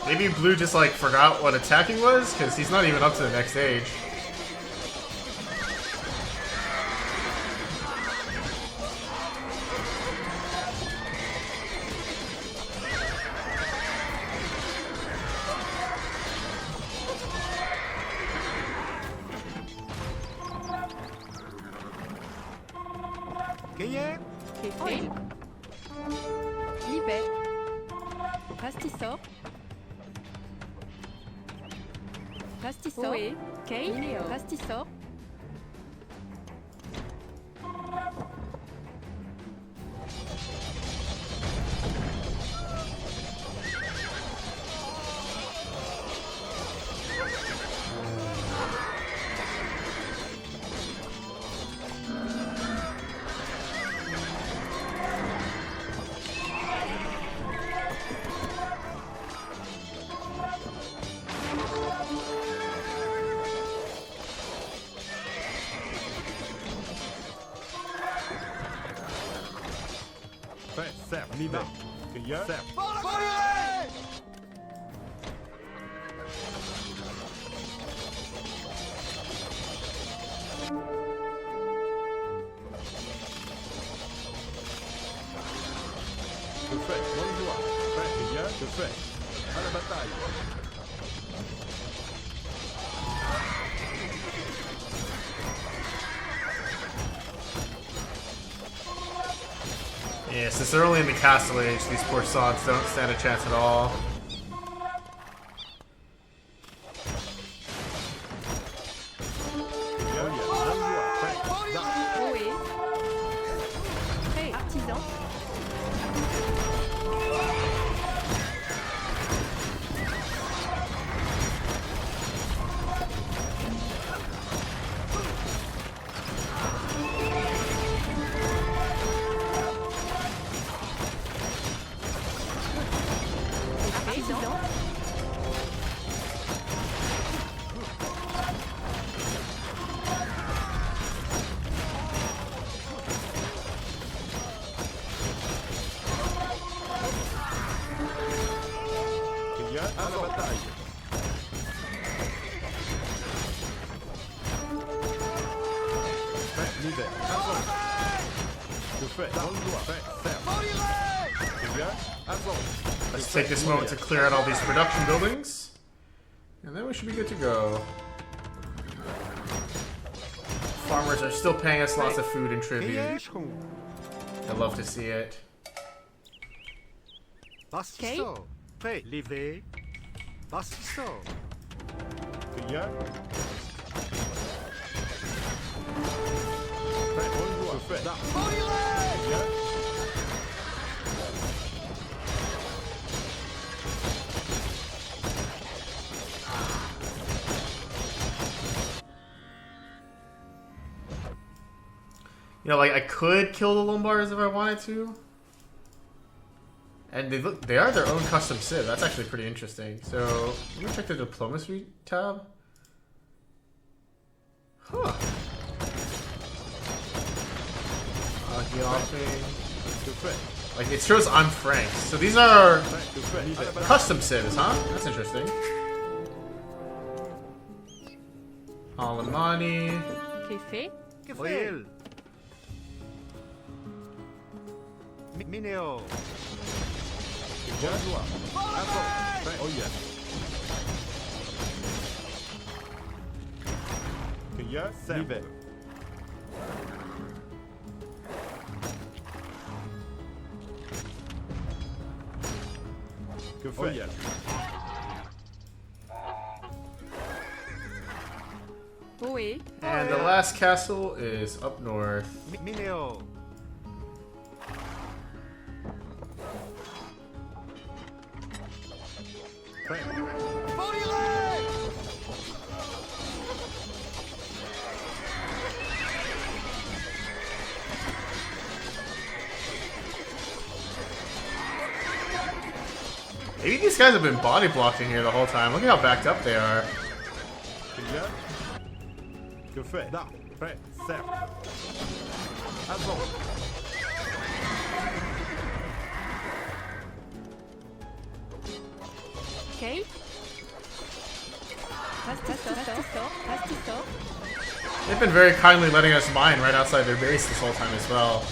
Maybe Blue just like forgot what attacking was, because he's not even up to the next stage. Cueilleur. Café. Libet. Pastissor. Pastissor. Oé. Okay. Minéo. Pastissor. Prêt. Serre. Libet. Cueilleur. Serre. Que fait? Bonne joie. Prêt. Cueilleur. Que fait? À la bataille. Yeah, since they're only in the castle age, these poor sods don't stand a chance at all. Cueilleur. Bonne joie. Prêt. Da. Oé. Prêt. Artisan. Let's take this moment to clear out all these production buildings. And then we should be good to go. Farmers are still paying us lots of food and tribute. I love to see it. Bastisso. Prêt. Livré. Bastisso. Cueilleur. Prêt. Bonjour. Fait. Cueilleur. You know, like, I could kill the Lombards if I wanted to. And they are their own custom civ. That's actually pretty interesting. So, let me check the diplomacy tab. Huh. Alfgiolfing. Like, it shows I'm Franks. So these are custom civs, huh? That's interesting. Alemmanians. Café. Royal. Mineo. Bonjour. Oh yeah. Cueilleur. Livré. Que fait? Ohé. And the last castle is up north. Mineo. Maybe these guys have been body blocking here the whole time. Look at how backed up they are. Que fait? Da. Prêt. Cerf. Avant. Okay. Pastisso. They've been very kindly letting us mine right outside their base this whole time as well.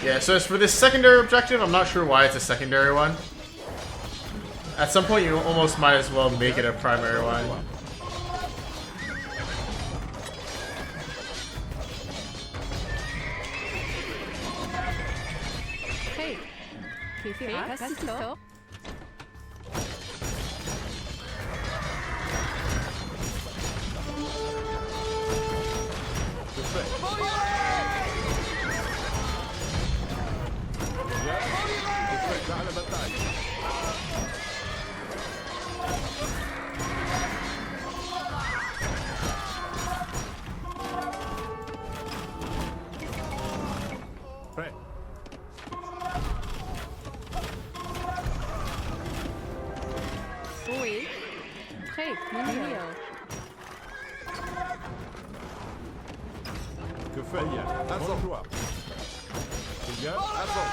Yeah, so as for this secondary objective, I'm not sure why it's a secondary one. At some point, you almost might as well make it a primary one. Hey. Café. Pastisso. Ohé. Prêt. Mineo. Que fait? Bonjour. Cueilleur. Avant.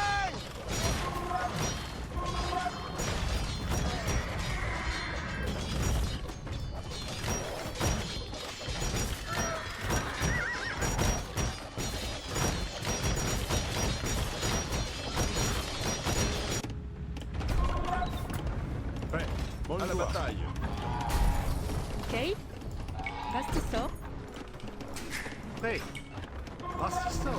Prêt. À la bataille. Okay. Pastisso. Prêt. Bastisso.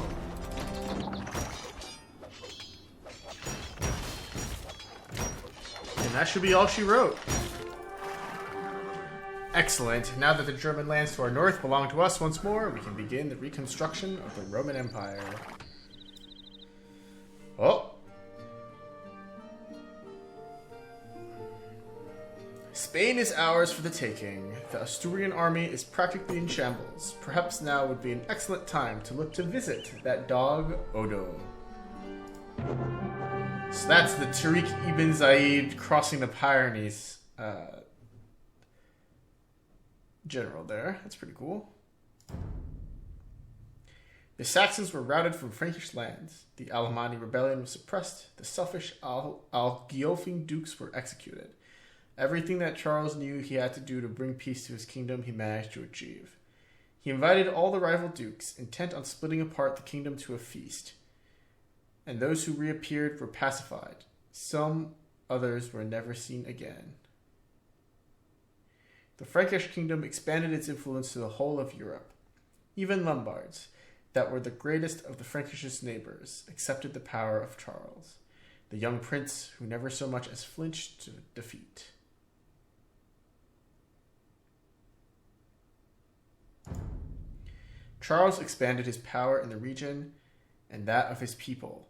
And that should be all she wrote. Excellent. Now that the German lands to our north belong to us once more, we can begin the reconstruction of the Roman Empire. Oh! Spain is ours for the taking. The Asturian army is practically in shambles. Perhaps now would be an excellent time to look to visit that dog, Odo. So that's the Tariq ibn Zaid crossing the Pyrenees general there. That's pretty cool. The Saxons were routed from Frankish lands. The Alemanni rebellion was suppressed. The selfish Alfgiolfing dukes were executed. Everything that Charles knew he had to do to bring peace to his kingdom, he managed to achieve. He invited all the rival dukes, intent on splitting apart the kingdom, to a feast. And those who reappeared were pacified. Some others were never seen again. The Frankish kingdom expanded its influence to the whole of Europe. Even Lombards, that were the greatest of the Frankish neighbors, accepted the power of Charles, the young prince who never so much as flinched to defeat. Charles expanded his power in the region and that of his people.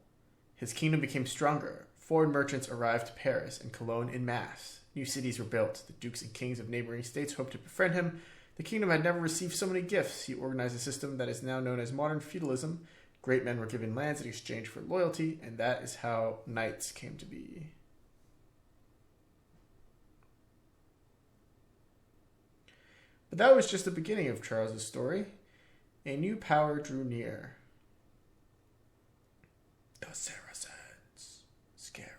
His kingdom became stronger. Foreign merchants arrived to Paris and Cologne in mass. New cities were built. The dukes and kings of neighboring states hoped to befriend him. The kingdom had never received so many gifts. He organized a system that is now known as modern feudalism. Great men were given lands in exchange for loyalty, and that is how knights came to be. But that was just the beginning of Charles's story. A new power drew near. The Saracens. Scary.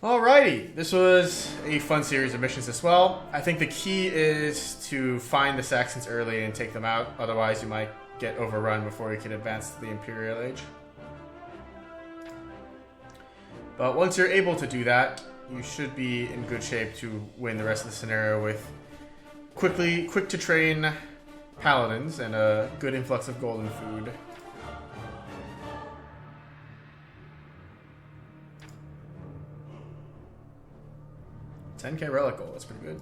Alrighty, this was a fun series of missions as well. I think the key is to find the Saxons early and take them out, otherwise you might get overrun before you can advance to the Imperial Age. But once you're able to do that, you should be in good shape to win the rest of the scenario with quick to train paladins and a good influx of gold and food. $10,000 relic gold, that's pretty good.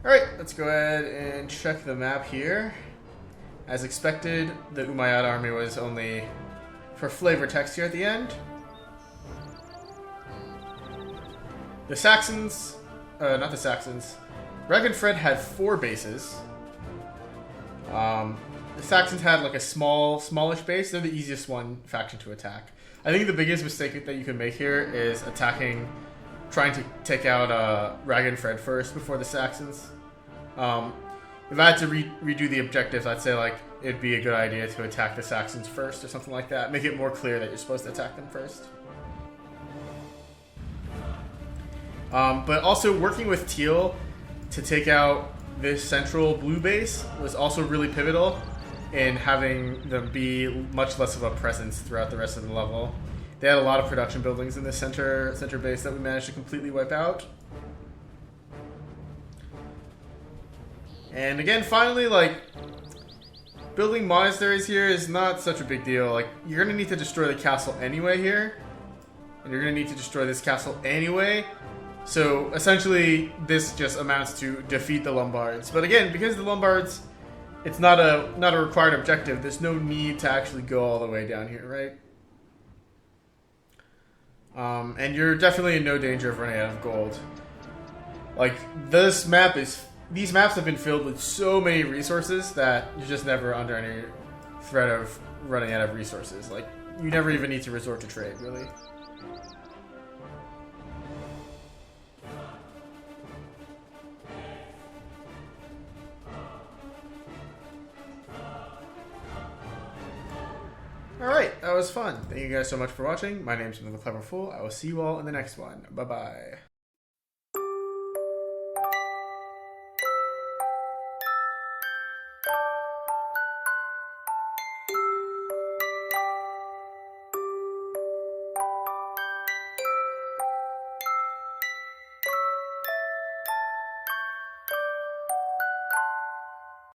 Alright, let's go ahead and check the map here. As expected, the Umayyad army was only for flavor text here at the end. The Saxons, not the Saxons, Ragnfred had 4 bases. The Saxons had like a smallish base. They're the easiest faction to attack. I think the biggest mistake that you can make here is trying to take out Ragnfred first before the Saxons. If I had to redo the objectives, I'd say like it'd be a good idea to attack the Saxons first or something like that. Make it more clear that you're supposed to attack them first. But also working with Teal to take out this central blue base was also really pivotal in having them be much less of a presence throughout the rest of the level. They had a lot of production buildings in this center base that we managed to completely wipe out. And again, finally, like, building monasteries here is not such a big deal. Like, you're going to need to destroy the castle anyway here. And you're going to need to destroy this castle anyway. So, essentially, this just amounts to defeat the Lombards. But again, because the Lombards, it's not a required objective, there's no need to actually go all the way down here, right? And you're definitely in no danger of running out of gold. Like, these maps have been filled with so many resources that you're just never under any threat of running out of resources. Like, you never even need to resort to trade, really. Alright, that was fun. Thank you guys so much for watching. My name's The Clever Fool. I will see you all in the next one. Bye-bye.